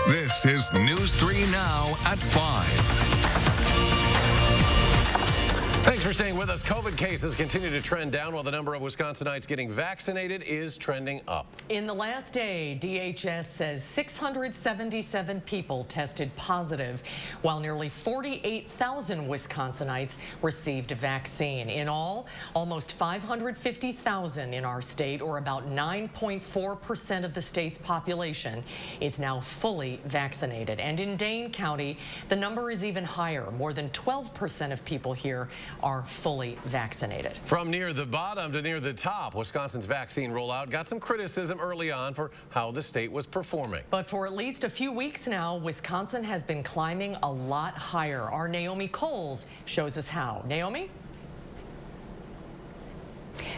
This is News 3 Now at 5. Thanks for staying with us. COVID cases continue to trend down while the number of Wisconsinites getting vaccinated is trending up. In the last day, DHS says 677 people tested positive, while nearly 48,000 Wisconsinites received a vaccine. In all, almost 550,000 in our state, or about 9.4% of the state's population, is now fully vaccinated. And in Dane County, the number is even higher. More than 12% of people here are fully vaccinated. From near the bottom to near the top, Wisconsin's vaccine rollout got some criticism early on for how the state was performing. But for at least a few weeks now, Wisconsin has been climbing a lot higher. Our Naomi Coles shows us how. Naomi?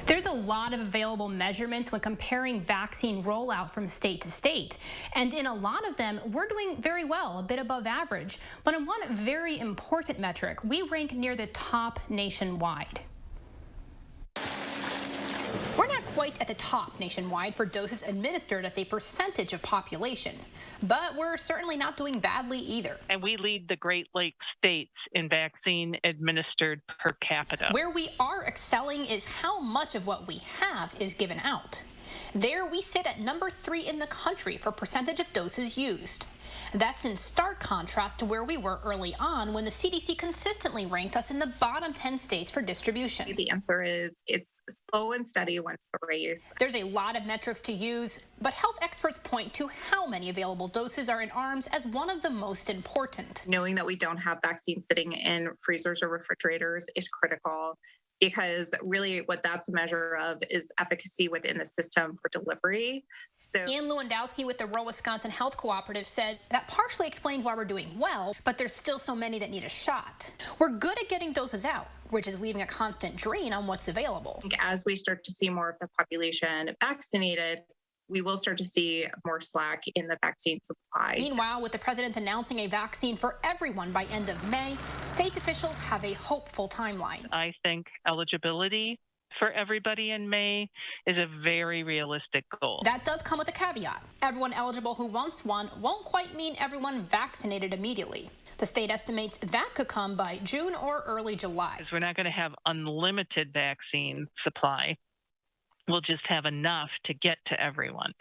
There's a lot of available measurements when comparing vaccine rollout from state to state. And in a lot of them, we're doing very well, a bit above average. But on one very important metric, we rank near the top nationwide. We're not quite at the top nationwide for doses administered as a percentage of population, but we're certainly not doing badly either. And we lead the Great Lakes states in vaccine administered per capita. Where we are excelling is how much of what we have is given out. There we sit at number 3 in the country for percentage of doses used. That's in stark contrast to where we were early on when the CDC consistently ranked us in the bottom 10 states for distribution. The answer is it's slow and steady wins the race. There's a lot of metrics to use, but health experts point to how many available doses are in arms as one of the most important. Knowing that we don't have vaccines sitting in freezers or refrigerators is critical, because really what that's a measure of is efficacy within the system for delivery. So Ian Lewandowski with the Rural Wisconsin Health Cooperative says that partially explains why we're doing well, but there's still so many that need a shot. We're good at getting doses out, which is leaving a constant drain on what's available. As we start to see more of the population vaccinated, we will start to see more slack in the vaccine supply. Meanwhile, with the president announcing a vaccine for everyone by end of May, state officials have a hopeful timeline. I think eligibility for everybody in May is a very realistic goal. That does come with a caveat. Everyone eligible who wants one won't quite mean everyone vaccinated immediately. The state estimates that could come by June or early July. Because we're not going to have unlimited vaccine supply. We'll just have enough to get to everyone.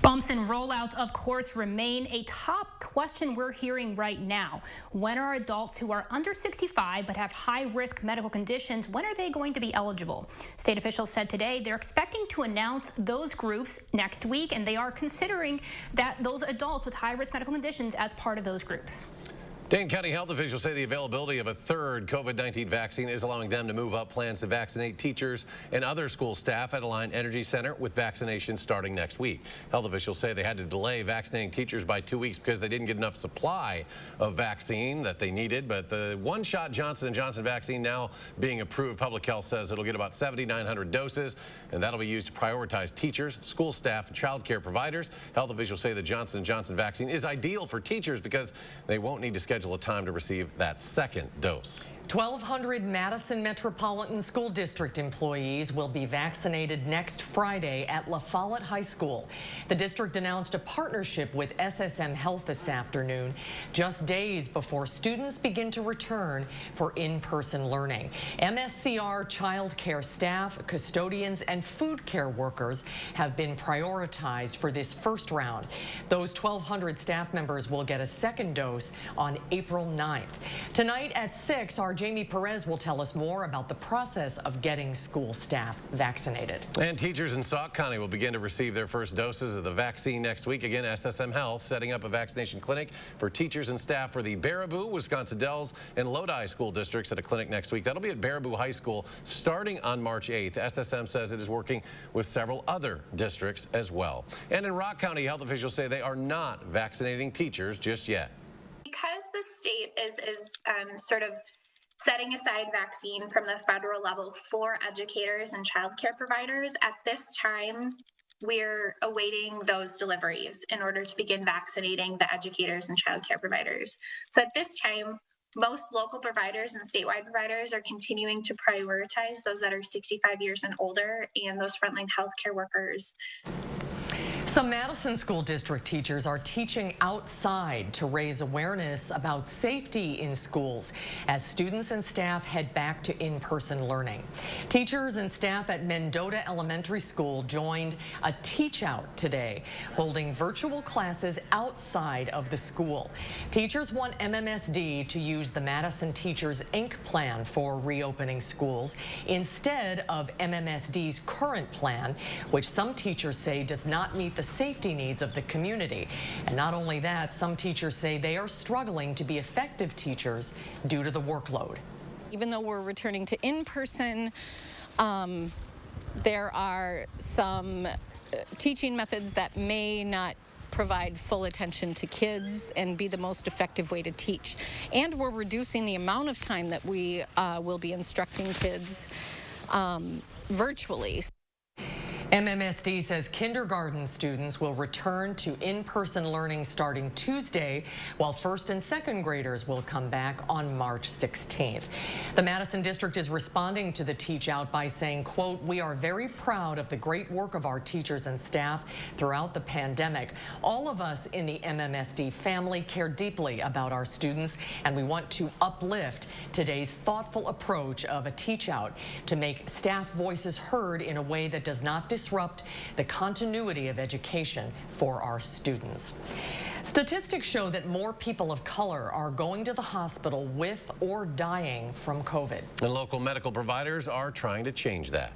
Bumps in rollout, of course, remain a top question we're hearing right now. When are adults who are under 65 but have high-risk medical conditions, when are they going to be eligible? State officials said today they're expecting to announce those groups next week, and they are considering that those adults with high-risk medical conditions as part of those groups. Dane County health officials say the availability of a third COVID-19 vaccine is allowing them to move up plans to vaccinate teachers and other school staff at Alliant Energy Center, with vaccinations starting next week. Health officials say they had to delay vaccinating teachers by 2 weeks because they didn't get enough supply of vaccine that they needed. But the one-shot Johnson & Johnson vaccine now being approved, public health says it'll get about 7,900 doses, and that'll be used to prioritize teachers, school staff, and child care providers. Health officials say the Johnson & Johnson vaccine is ideal for teachers because they won't need to schedule a time to receive that second dose. 1,200 Madison Metropolitan School District employees will be vaccinated next Friday at La Follette High School. The district announced a partnership with SSM Health this afternoon, just days before students begin to return for in-person learning. MSCR child care staff, custodians, and food care workers have been prioritized for this first round. Those 1,200 staff members will get a second dose on April 9th. Tonight at 6, our Jamie Perez will tell us more about the process of getting school staff vaccinated. And teachers in Sauk County will begin to receive their first doses of the vaccine next week. Again, SSM Health setting up a vaccination clinic for teachers and staff for the Baraboo, Wisconsin Dells, and Lodi school districts at a clinic next week. That'll be at Baraboo High School starting on March 8th. SSM says it is working with several other districts as well. And in Rock County, health officials say they are not vaccinating teachers just yet. Because the state is sort of setting aside vaccine from the federal level for educators and childcare providers, at this time, we're awaiting those deliveries in order to begin vaccinating the educators and childcare providers. So at this time, most local providers and statewide providers are continuing to prioritize those that are 65 years and older and those frontline healthcare workers. Some Madison School District teachers are teaching outside to raise awareness about safety in schools as students and staff head back to in-person learning. Teachers and staff at Mendota Elementary School joined a teach out today, holding virtual classes outside of the school. Teachers want MMSD to use the Madison Teachers Inc. plan for reopening schools instead of MMSD's current plan, which some teachers say does not meet the safety needs of the community. And not only that, some teachers say they are struggling to be effective teachers due to the workload. Even though we're returning to in-person, there are some teaching methods that may not provide full attention to kids and be the most effective way to teach. And we're reducing the amount of time that we will be instructing kids virtually. MMSD says kindergarten students will return to in-person learning starting Tuesday, while first and second graders will come back on March 16th. The Madison District is responding to the teach out by saying, quote, "We are very proud of the great work of our teachers and staff throughout the pandemic. All of us in the MMSD family care deeply about our students, and we want to uplift today's thoughtful approach of a teach out to make staff voices heard in a way that does not disrupt the continuity of education for our students." Statistics show that more people of color are going to the hospital with or dying from COVID. And local medical providers are trying to change that.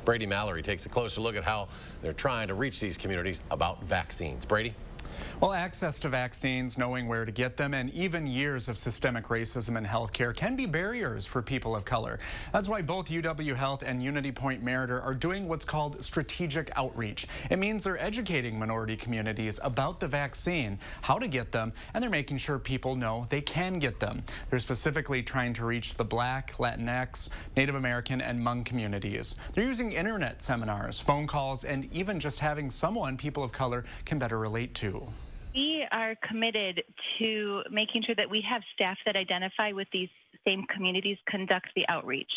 Brady Mallory takes a closer look at how they're trying to reach these communities about vaccines. Brady? Well, access to vaccines, knowing where to get them, and even years of systemic racism in healthcare can be barriers for people of color. That's why both UW Health and Unity Point Meriter are doing what's called strategic outreach. It means they're educating minority communities about the vaccine, how to get them, and they're making sure people know they can get them. They're specifically trying to reach the Black, Latinx, Native American, and Hmong communities. They're using internet seminars, phone calls, and even just having someone people of color can better relate to. We are committed to making sure that we have staff that identify with these same communities conduct the outreach.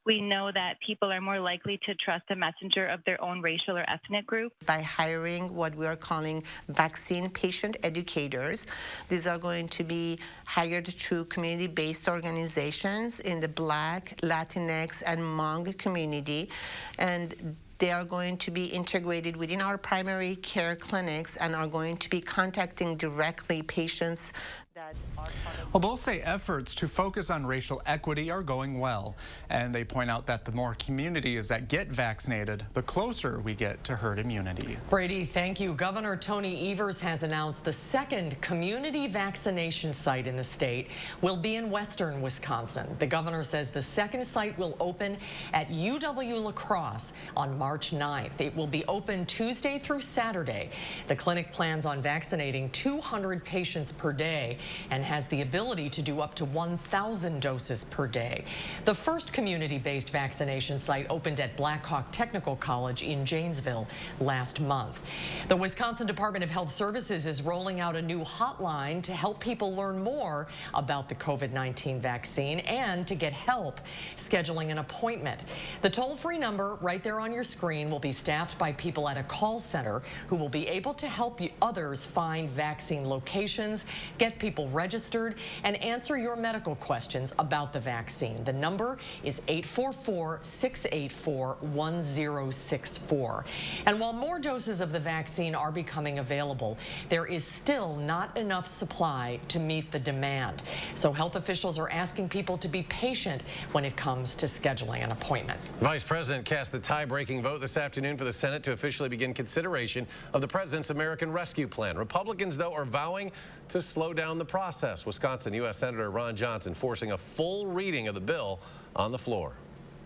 We know that people are more likely to trust a messenger of their own racial or ethnic group. By hiring what we are calling vaccine patient educators, these are going to be hired through community-based organizations in the Black, Latinx, and Hmong community, and they are going to be integrated within our primary care clinics and are going to be contacting directly patients that are part of. Well, both say efforts to focus on racial equity are going well, and they point out that the more communities that get vaccinated, the closer we get to herd immunity. Brady, thank you. Governor Tony Evers has announced the second community vaccination site in the state will be in western Wisconsin. The governor says the second site will open at UW La Crosse on March 9th. It will be open Tuesday through Saturday. The clinic plans on vaccinating 200 patients per day and has the ability to do up to 1,000 doses per day. The first community-based vaccination site opened at Black Hawk Technical College in Janesville last month. The Wisconsin Department of Health Services is rolling out a new hotline to help people learn more about the COVID-19 vaccine and to get help scheduling an appointment. The toll-free number right there on your screen will be staffed by people at a call center who will be able to help others find vaccine locations, get people registered, and answer your medical questions about the vaccine. The number is 844-684-1064. And while more doses of the vaccine are becoming available, there is still not enough supply to meet the demand. So health officials are asking people to be patient when it comes to scheduling an appointment. Vice President cast the tie-breaking vote this afternoon for the Senate to officially begin consideration of the president's American Rescue Plan. Republicans, though, are vowing to slow down the process. Wisconsin U.S. Senator Ron Johnson forcing a full reading of the bill on the floor.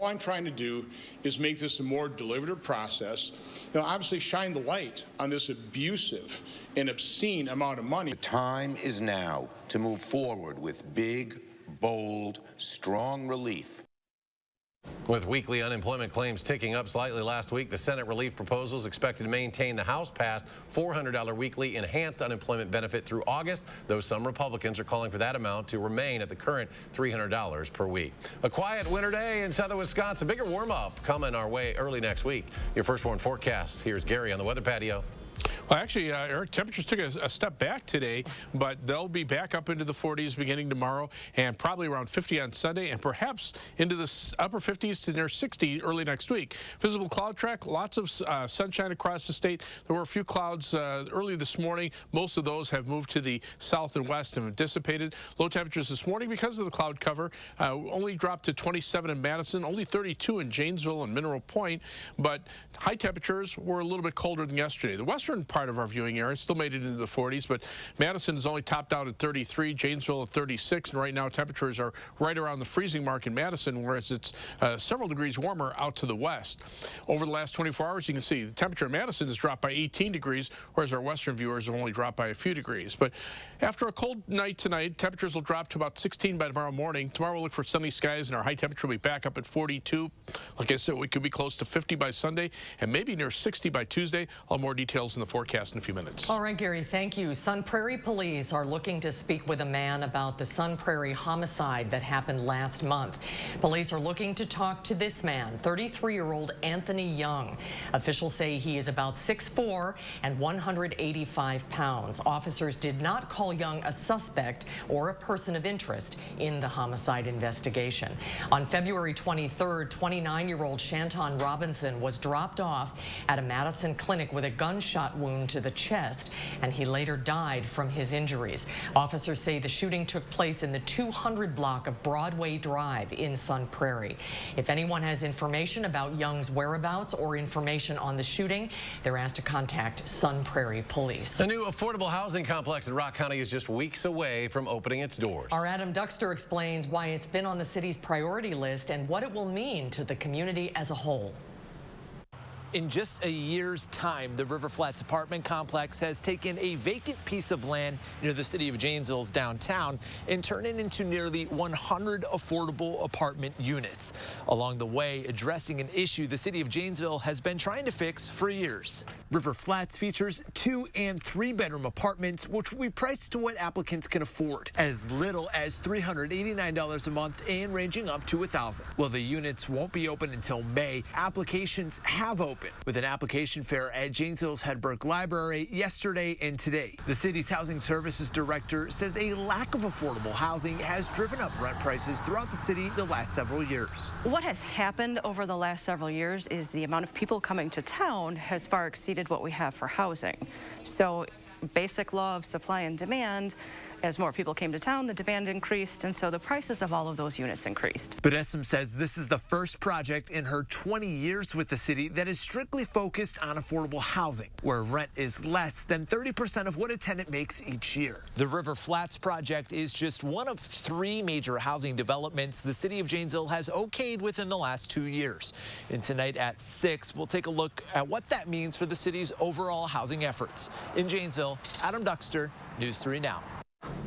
All I'm trying to do is make this a more deliberative process. Obviously shine the light on this abusive and obscene amount of money. The time is now to move forward with big, bold, strong relief With weekly unemployment claims ticking up slightly last week, the Senate relief proposal is expected to maintain the House-passed $400 weekly enhanced unemployment benefit through August, though some Republicans are calling for that amount to remain at the current $300 per week. A quiet winter day in southern Wisconsin. Bigger warm-up coming our way early next week. Your first warn forecast. Here's Gary on the weather patio. Well, actually, Eric, temperatures took a step back today, but they'll be back up into the 40s beginning tomorrow and probably around 50 on Sunday and perhaps into the upper 50s to near 60 early next week. Visible cloud track, lots of sunshine across the state. There were a few clouds early this morning. Most of those have moved to the south and west and have dissipated. Low temperatures this morning because of the cloud cover only dropped to 27 in Madison, only 32 in Janesville and Mineral Point, but high temperatures were a little bit colder than yesterday. The western part of our viewing area still made it into the 40s, but Madison is only topped out at 33, Janesville at 36, and right now temperatures are right around the freezing mark in Madison, whereas it's several degrees warmer out to the west. Over the last 24 hours, you can see the temperature in Madison has dropped by 18 degrees, whereas our western viewers have only dropped by a few degrees. But after a cold night tonight, temperatures will drop to about 16 by tomorrow morning. Tomorrow we'll look for sunny skies, and our high temperature will be back up at 42. Like I said, we could be close to 50 by Sunday and maybe near 60 by Tuesday. I'll have more details in the forecast in a few minutes. All right, Gary, thank you. Sun Prairie police are looking to speak with a man about the Sun Prairie homicide that happened last month. Police are looking to talk to this man, 33-year-old Anthony Young. Officials say he is about 6'4" and 185 pounds. Officers did not call Young a suspect or a person of interest in the homicide investigation. On February 23rd, 29-year-old Shanton Robinson was dropped off at a Madison clinic with a gunshot wound to the chest, and he later died from his injuries. Officers say the shooting took place in the 200 block of Broadway Drive in Sun Prairie. If anyone has information about Young's whereabouts or information on the shooting, they're asked to contact Sun Prairie Police. A new affordable housing complex in Rock County is just weeks away from opening its doors. Our Adam Duxter explains why it's been on the city's priority list and what it will mean to the community as a whole. In just a year's time, the River Flats apartment complex has taken a vacant piece of land near the city of Janesville's downtown and turned it into nearly 100 affordable apartment units. Along the way, addressing an issue the city of Janesville has been trying to fix for years. River Flats features 2- and 3-bedroom apartments, which will be priced to what applicants can afford, as little as $389 a month and ranging up to $1,000. Well, the units won't be open until May. Applications have opened, with an application fair at Janesville's Hedberg Library yesterday and today. The city's housing services director says a lack of affordable housing has driven up rent prices throughout the city the last several years. What has happened over the last several years is the amount of people coming to town has far exceeded what we have for housing. So basic law of supply and demand, as more people came to town, the demand increased, and so the prices of all of those units increased. But Essom says this is the first project in her 20 years with the city that is strictly focused on affordable housing, where rent is less than 30% of what a tenant makes each year. The River Flats project is just one of 3 major housing developments the city of Janesville has okayed within the last 2 years. And tonight at 6, we'll take a look at what that means for the city's overall housing efforts. In Janesville, Adam Duxter, News 3 Now.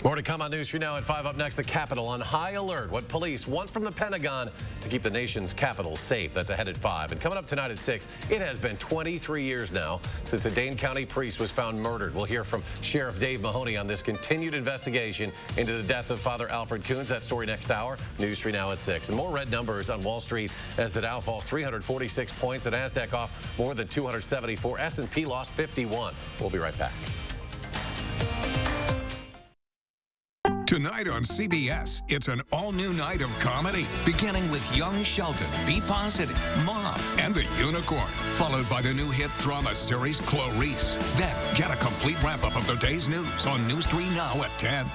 More to come on News 3 Now at 5. Up next, the Capitol on high alert. What police want from the Pentagon to keep the nation's capital safe. That's ahead at 5. And coming up tonight at 6, it has been 23 years now since a Dane County priest was found murdered. We'll hear from Sheriff Dave Mahoney on this continued investigation into the death of Father Alfred Coons. That story next hour. News 3 Now at 6. And more red numbers on Wall Street as the Dow falls 346 points. The NASDAQ off more than 274. S&P lost 51. We'll be right back. Tonight on CBS, it's an all-new night of comedy, beginning with Young Sheldon, Be Positive, Mom, and the Unicorn, followed by the new hit drama series Clarice. Then, get a complete wrap-up of the day's news on News 3 Now at 10.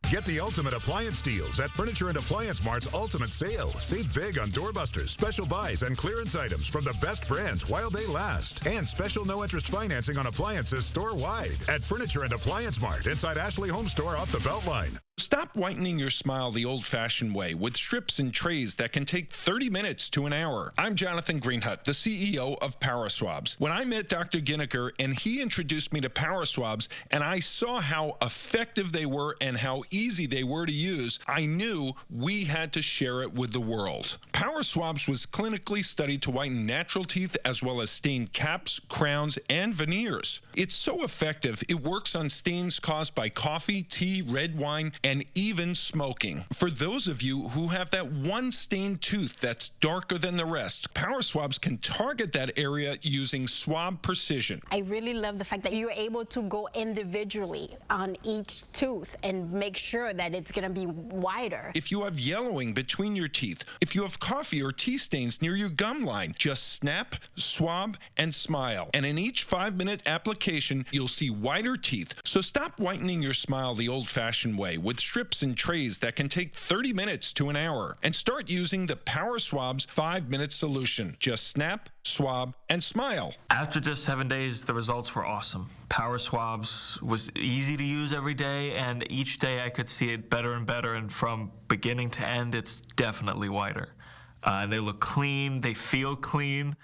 Get the ultimate appliance deals at Furniture and Appliance Mart's Ultimate Sale. Save big on doorbusters, special buys, and clearance items from the best brands while they last. And special no-interest financing on appliances store-wide at Furniture and Appliance Mart inside Ashley Home Store off the Beltline. Stop whitening your smile the old-fashioned way with strips and trays that can take 30 minutes to an hour. I'm Jonathan Greenhut, the CEO of Power Swabs. When I met Dr. Ginniker and he introduced me to Power Swabs and I saw how effective they were and how easy they were to use, I knew we had to share it with the world. Power Swabs was clinically studied to whiten natural teeth as well as stain caps, crowns, and veneers. It's so effective, it works on stains caused by coffee, tea, red wine, and even smoking. For those of you who have that one stained tooth that's darker than the rest, Power Swabs can target that area using swab precision. I really love the fact that you're able to go individually on each tooth and make sure that it's going to be wider. If you have yellowing between your teeth, if you have coffee or tea stains near your gum line, just snap, swab, and smile. And in each 5-minute application, you'll see whiter teeth. So stop whitening your smile the old-fashioned way with strips and trays that can take 30 minutes to an hour, and start using the Power Swabs 5-minute solution. Just snap, swab, and smile. After just 7 days, the results were awesome. Power Swabs was easy to use every day, and each day I could see it better and better, and from beginning to end, it's definitely whiter. They look clean, they feel clean,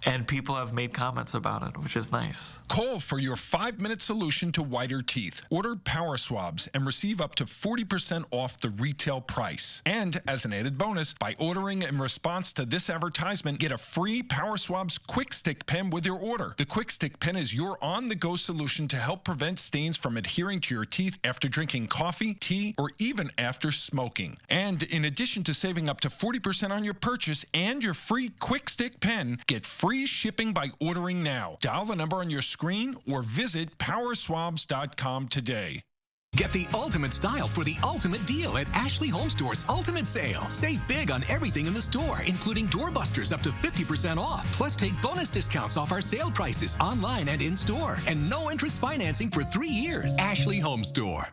and people have made comments about it, which is nice. Call for your 5-minute solution to whiter teeth. Order Power Swabs and receive up to 40% off the retail price. And as an added bonus, by ordering in response to this advertisement, get a free Power Swabs Quick Stick pen with your order. The Quick Stick pen is your on-the-go solution to help prevent stains from adhering to your teeth after drinking coffee, tea, or even after smoking. And in addition to saving up to 40% on your purchase and your free Quick Stick pen, get free shipping by ordering now. Dial the number on your screen or visit powerswabs.com today. Get the ultimate style for the ultimate deal at Ashley Home Store's Ultimate Sale. Save big on everything in the store, including doorbusters up to 50% off. Plus, take bonus discounts off our sale prices online and in-store. And no interest financing for 3 years. Ashley Home Store.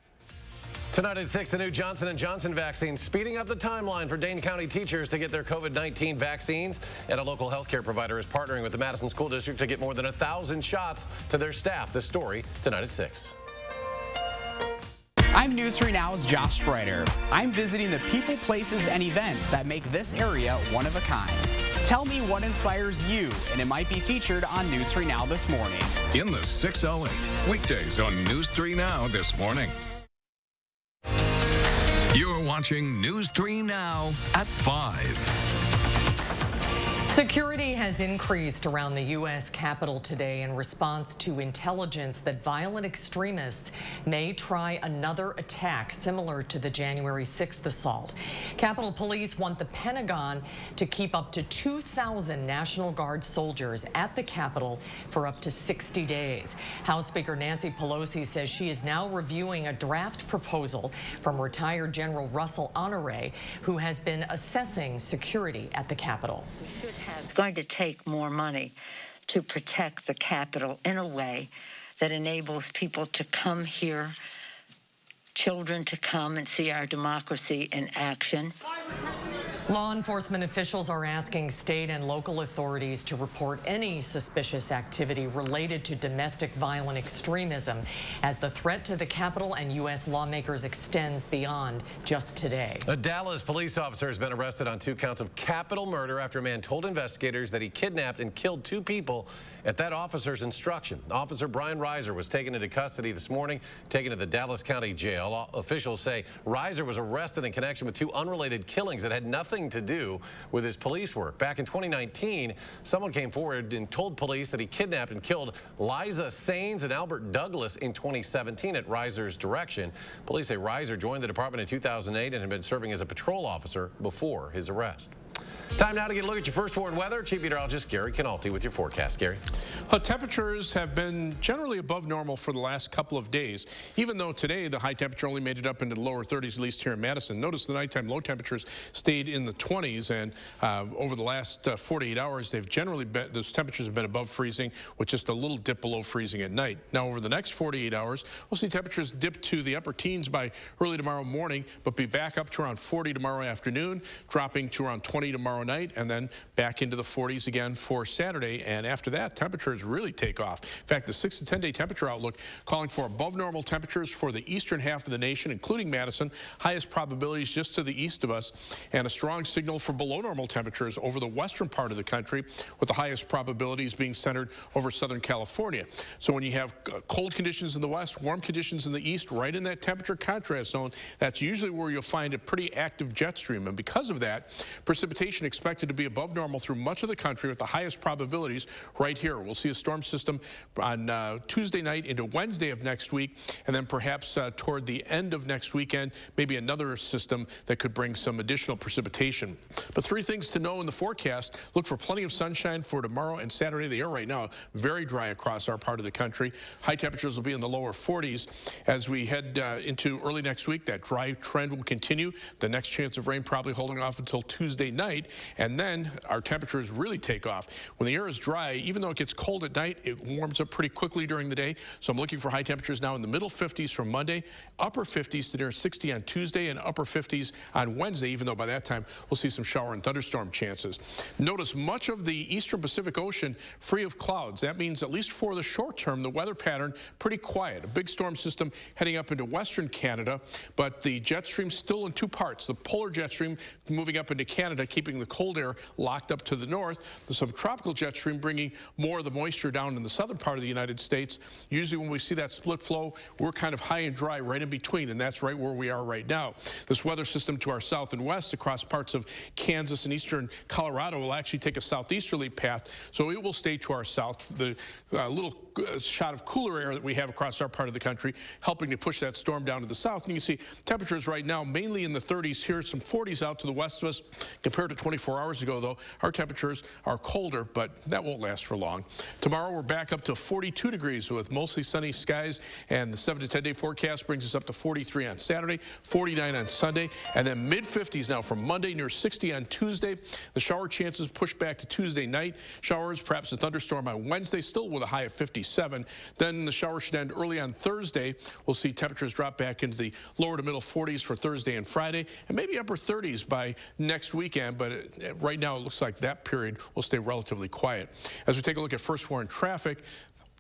Tonight at 6, the new Johnson & Johnson vaccine speeding up the timeline for Dane County teachers to get their COVID-19 vaccines. And a local healthcare provider is partnering with the Madison School District to get more than 1,000 shots to their staff. This story tonight at 6. I'm News 3 Now's Josh Spreiter. I'm visiting the people, places, and events that make this area one of a kind. Tell me what inspires you, and it might be featured on News 3 Now this morning. In the 608, weekdays on News 3 Now this morning. You're watching News 3 Now at 5. Security has increased around the U.S. Capitol today in response to intelligence that violent extremists may try another attack similar to the January 6th assault. Capitol Police want the Pentagon to keep up to 2,000 National Guard soldiers at the Capitol for up to 60 days. House Speaker Nancy Pelosi says she is now reviewing a draft proposal from retired General Russell Honore, who has been assessing security at the Capitol. It's going to take more money to protect the Capitol in a way that enables people to come here, children to come and see our democracy in action. Law enforcement officials are asking state and local authorities to report any suspicious activity related to domestic violent extremism as the threat to the Capitol and U.S. lawmakers extends beyond just today. A Dallas police officer has been arrested on 2 counts of capital murder after a man told investigators that he kidnapped and killed 2 people at that officer's instruction. Officer Brian Reiser was taken into custody this morning, taken to the Dallas County Jail. Officials say Reiser was arrested in connection with 2 unrelated killings that had nothing to do with his police work. Back in 2019, someone came forward and told police that he kidnapped and killed Liza Saines and Albert Douglas in 2017 at Reiser's direction. Police say Reiser joined the department in 2008 and had been serving as a patrol officer before his arrest. Time now to get a look at your first warned weather. Chief Meteorologist Gary Canalti with your forecast. Gary. Temperatures have been generally above normal for the last couple of days, even though today the high temperature only made it up into the lower 30s, at least here in Madison. Notice the nighttime low temperatures stayed in the 20s, and over the last 48 hours, they've generally been, those temperatures have been above freezing with just a little dip below freezing at night. Now, over the next 48 hours, we'll see temperatures dip to the upper teens by early tomorrow morning, but be back up to around 40 tomorrow afternoon, dropping to around 20 tomorrow tomorrow night, and then back into the 40s again for Saturday. And after that, temperatures really take off. In fact, the 6 to 10-day temperature outlook calling for above normal temperatures for the eastern half of the nation, including Madison, highest probabilities just to the east of us, and a strong signal for below normal temperatures over the western part of the country, with the highest probabilities being centered over Southern California. So when you have cold conditions in the west, warm conditions in the east, right in that temperature contrast zone, that's usually where you'll find a pretty active jet stream. And because of that, precipitation expected to be above normal through much of the country, with the highest probabilities right here. We'll see a storm system on Tuesday night into Wednesday of next week, and then perhaps toward the end of next weekend, maybe another system that could bring some additional precipitation. But three things to know in the forecast: look for plenty of sunshine for tomorrow and Saturday. The air right now very dry across our part of the country. High temperatures will be in the lower 40s. As we head into early next week, that dry trend will continue. The next chance of rain probably holding off until Tuesday night, and then our temperatures really take off. When the air is dry, even though it gets cold at night, it warms up pretty quickly during the day. So I'm looking for high temperatures now in the middle 50s from Monday, upper 50s to near 60 on Tuesday, and upper 50s on Wednesday, even though by that time we'll see some shower and thunderstorm chances. Notice much of the eastern Pacific Ocean free of clouds. That means, at least for the short term, the weather pattern pretty quiet. A big storm system heading up into western Canada, but the jet stream still in two parts. The polar jet stream moving up into Canada, keeping the cold air locked up to the north. The subtropical jet stream bringing more of the moisture down in the southern part of the United States. Usually when we see that split flow, we're kind of high and dry right in between, and that's right where we are right now. This weather system to our south and west across parts of Kansas and eastern Colorado will actually take a southeasterly path, so it will stay to our south. The little shot of cooler air that we have across our part of the country helping to push that storm down to the south. And you can see temperatures right now mainly in the 30s here, some 40s out to the west of us. Compared to 24 hours ago, though, our temperatures are colder, but that won't last for long. Tomorrow we're back up to 42 degrees with mostly sunny skies, and the 7 to 10-day forecast brings us up to 43 on Saturday, 49 on Sunday, and then mid-50s now from Monday, near 60 on Tuesday. The shower chances push back to Tuesday night. Showers, perhaps a thunderstorm on Wednesday, still with a high of 57. Then the shower should end early on Thursday. We'll see temperatures drop back into the lower to middle 40s for Thursday and Friday, and maybe upper 30s by next weekend, but right now it looks like that period will stay relatively quiet. As we take a look at first warning traffic,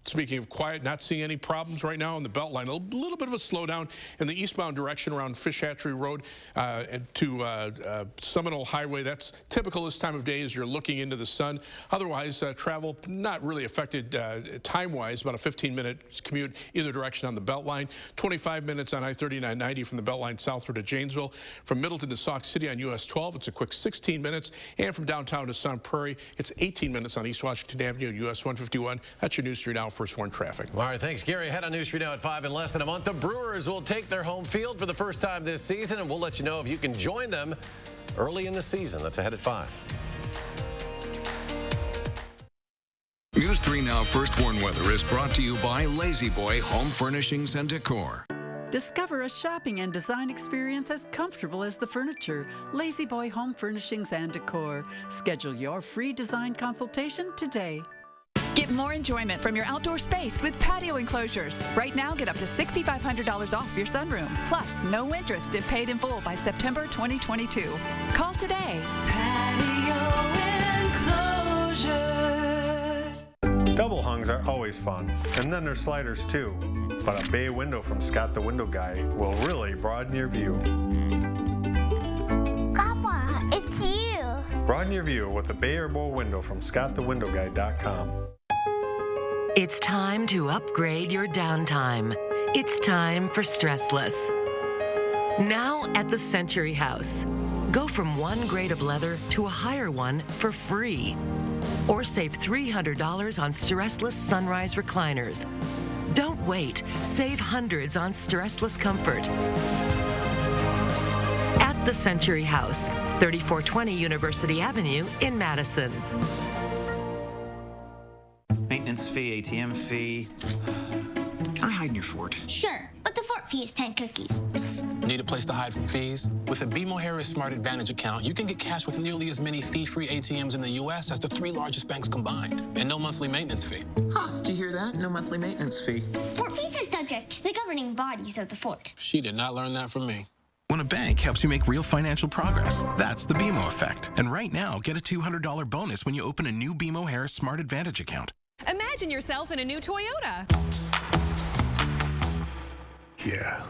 speaking of quiet, not seeing any problems right now on the Beltline. A little bit of a slowdown in the eastbound direction around Fish Hatchery Road to Seminole Highway. That's typical this time of day as you're looking into the sun. Otherwise, travel not really affected time-wise, about a 15-minute commute either direction on the Beltline. 25 minutes on I-3990 from the Beltline southward to Janesville. From Middleton to Sauk City on US 12, it's a quick 16 minutes. And from downtown to Sun Prairie, it's 18 minutes on East Washington Avenue, US 151. That's your News 3 Now first warning traffic. All right, thanks, Gary. Ahead on News 3 Now at 5 in less than a month. The Brewers will take their home field for the first time this season, and we'll let you know if you can join them early in the season. That's ahead at 5. News 3 Now First Warn Weather is brought to you by Lazy Boy Home Furnishings and Decor. Discover a shopping and design experience as comfortable as the furniture. Lazy Boy Home Furnishings and Decor. Schedule your free design consultation today. Get more enjoyment from your outdoor space with patio enclosures. Right now, get up to $6,500 off your sunroom. Plus, no interest if paid in full by September 2022. Call today. Patio enclosures. Double hungs are always fun, and then there's sliders too. But a bay window from Scott the Window Guy will really broaden your view. Papa, it's you. Broaden your view with a bay or bow window from ScottTheWindowGuy.com. It's time to upgrade your downtime. It's time for Stressless. Now at the Century House. Go from one grade of leather to a higher one for free. Or save $300 on Stressless Sunrise recliners. Don't wait. Save hundreds on Stressless comfort. At the Century House, 3420 University Avenue in Madison. Maintenance fee, ATM fee. Can I hide in your fort? Sure, but the fort fee is 10 cookies. Psst. Need a place to hide from fees? With a BMO Harris Smart Advantage account, you can get cash with nearly as many fee-free ATMs in the U.S. as the 3 largest banks combined, and no monthly maintenance fee. Huh, did you hear that? No monthly maintenance fee. Fort fees are subject to the governing bodies of the fort. She did not learn that from me. When a bank helps you make real financial progress, that's the BMO effect. And right now, get a $200 bonus when you open a new BMO Harris Smart Advantage account. Imagine yourself in a new Toyota. Yeah.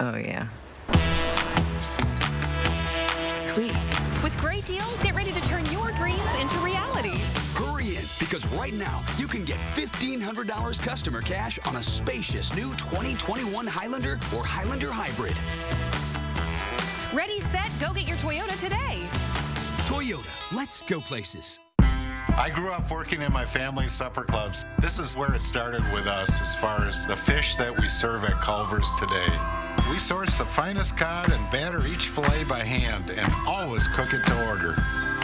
Oh, yeah. Sweet. With great deals, get ready to turn your dreams into reality. Hurry in, because right now you can get $1,500 customer cash on a spacious new 2021 Highlander or Highlander Hybrid. Ready, set, go get your Toyota today. Toyota, let's go places. I grew up working in my family's supper clubs. This is where it started with us as far as the fish that we serve at Culver's today. We source the finest cod and batter each fillet by hand and always cook it to order.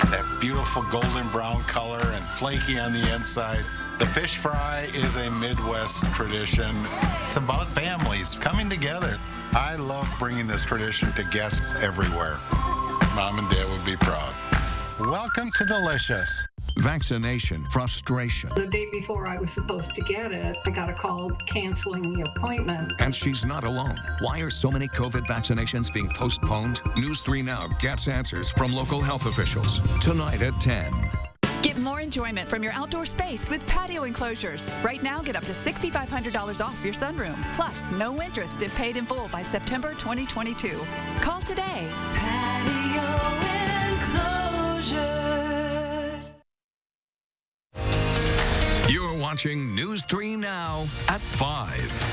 That beautiful golden brown color and flaky on the inside. The fish fry is a Midwest tradition. It's about families coming together. I love bringing this tradition to guests everywhere. Mom and Dad would be proud. Welcome to Delicious. Vaccination frustration. The day before I was supposed to get it, I got a call canceling the appointment. And she's not alone. Why are so many COVID vaccinations being postponed? News 3 Now gets answers from local health officials. Tonight at 10. Get more enjoyment from your outdoor space with patio enclosures. Right now, get up to $6,500 off your sunroom. Plus, no interest if paid in full by September 2022. Call today. Patio enclosures. You're watching News 3 Now at 5.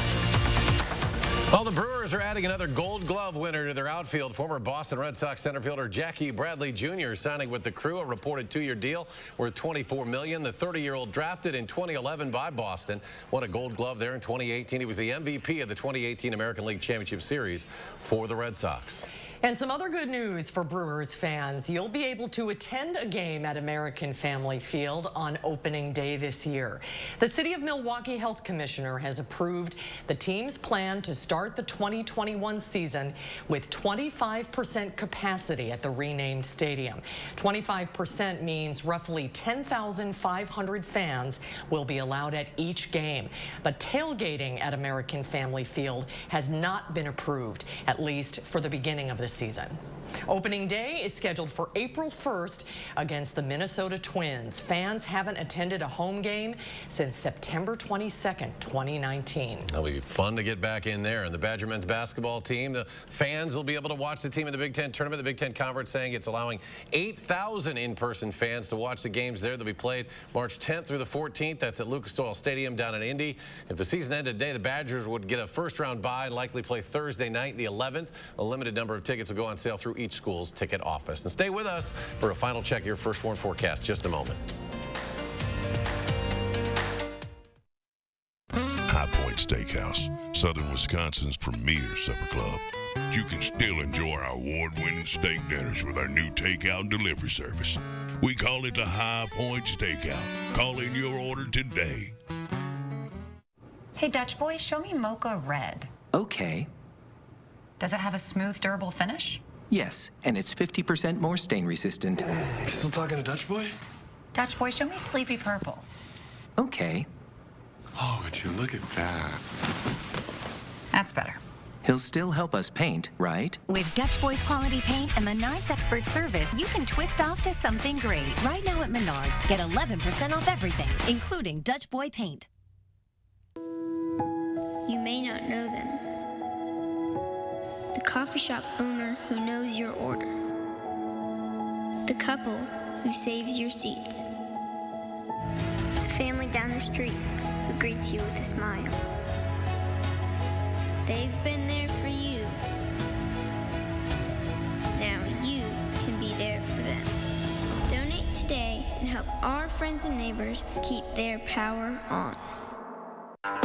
Well, the Brewers are adding another Gold Glove winner to their outfield. Former Boston Red Sox center fielder Jackie Bradley Jr. signing with the Crew, a reported 2-year deal worth $24 million. The 30-year-old drafted in 2011 by Boston, won a Gold Glove there in 2018. He was the MVP of the 2018 American League Championship Series for the Red Sox. And some other good news for Brewers fans. You'll be able to attend a game at American Family Field on opening day this year. The City of Milwaukee Health Commissioner has approved the team's plan to start the 2021 season with 25% capacity at the renamed stadium. 25% means roughly 10,500 fans will be allowed at each game. But tailgating at American Family Field has not been approved, at least for the beginning of the season. Opening day is scheduled for April 1st against the Minnesota Twins. Fans haven't attended a home game since September 22nd, 2019. It'll be fun to get back in there. And the Badger men's basketball team, the fans will be able to watch the team in the Big Ten tournament. The Big Ten Conference saying it's allowing 8,000 in-person fans to watch the games there. They'll be played March 10th through the 14th. That's at Lucas Oil Stadium down in Indy. If the season ended today, the Badgers would get a first-round bye and likely play Thursday night, the 11th. A limited number of tickets will go on sale through each school's ticket office. And stay with us for a final check of your first warn forecast. Just a moment. High Point Steakhouse, Southern Wisconsin's premier supper club. You can still enjoy our award-winning steak dinners with our new takeout and delivery service. We call it the High Point Steakout. Call in your order today. Hey, Dutch boy, show me Mocha Red. Okay. Does it have a smooth, durable finish? Yes, and it's 50% more stain resistant. Still talking to Dutch boy? Dutch boy, show me Sleepy Purple. Okay. Oh, would you look at that? That's better. He'll still help us paint, right? With Dutch Boy's quality paint and Menards expert service, you can twist off to something great. Right now at Menards, get 11% off everything, including Dutch Boy paint. You may not know them. The coffee shop owner who knows your order. The couple who saves your seats. The family down the street who greets you with a smile. They've been there for you. Now you can be there for them. Donate today and help our friends and neighbors keep their power on.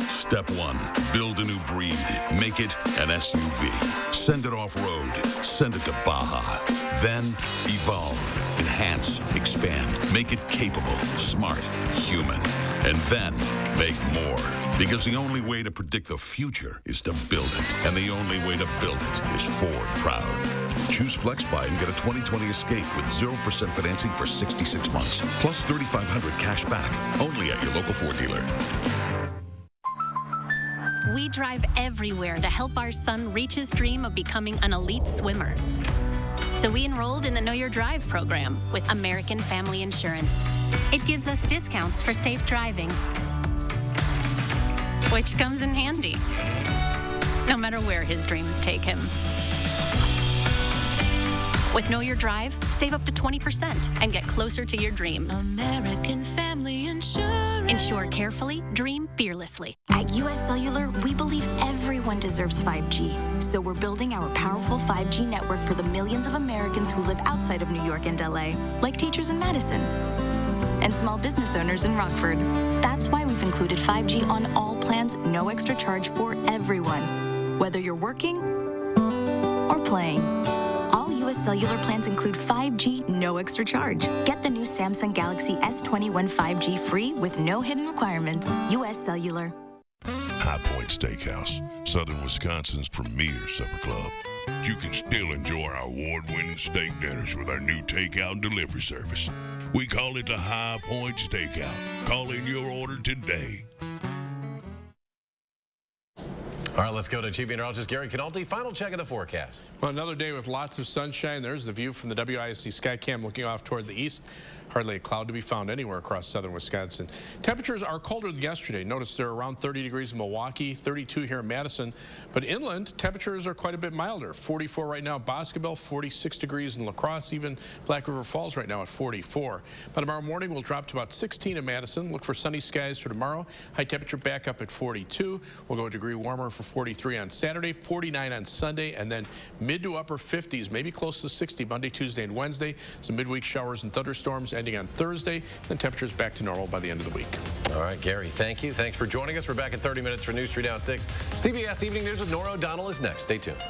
Step 1, build a new breed. Make it an SUV. Send it off-road. Send it to Baja. Then evolve, enhance, expand. Make it capable, smart, human. And then make more. Because the only way to predict the future is to build it. And the only way to build it is Ford Proud. Choose FlexBuy and get a 2020 Escape with 0% financing for 66 months. Plus $3,500 cash back. Only at your local Ford dealer. We drive everywhere to help our son reach his dream of becoming an elite swimmer. So we enrolled in the Know Your Drive program with American Family Insurance. It gives us discounts for safe driving, which comes in handy, no matter where his dreams take him. With Know Your Drive, save up to 20% and get closer to your dreams. American Family Insurance. Insure carefully, dream fearlessly. At US Cellular, we believe everyone deserves 5G. So we're building our powerful 5G network for the millions of Americans who live outside of New York and LA, like teachers in Madison and small business owners in Rockford. That's why we've included 5G on all plans, no extra charge for everyone, whether you're working or playing. All US Cellular plans include 5G, no extra charge. Get the new Samsung Galaxy S21 5G free with no hidden requirements. US Cellular. High Point Steakhouse, Southern Wisconsin's premier supper club. You can still enjoy our award-winning steak dinners with our new takeout and delivery service. We call it the High Point Steakout. Call in your order today. All right, let's go to Chief Meteorologist Gary Canaldi. Final check of the forecast. Well, another day with lots of sunshine. There's the view from the WISC Skycam looking off toward the east. Hardly a cloud to be found anywhere across southern Wisconsin. Temperatures are colder than yesterday. Notice they're around 30 degrees in Milwaukee, 32 here in Madison. But inland, temperatures are quite a bit milder. 44 right now at Boscobel, 46 degrees in La Crosse, even Black River Falls right now at 44. But tomorrow morning, we'll drop to about 16 in Madison. Look for sunny skies for tomorrow. High temperature back up at 42. We'll go a degree warmer for 43 on Saturday, 49 on Sunday, and then mid to upper 50s, maybe close to 60 Monday, Tuesday, and Wednesday. Some midweek showers and thunderstorms ending on Thursday, then temperatures back to normal by the end of the week. All right, Gary, thank you. Thanks for joining us. We're back in 30 minutes for News 3 Now at 6. CBS Evening News with Nora O'Donnell is next. Stay tuned.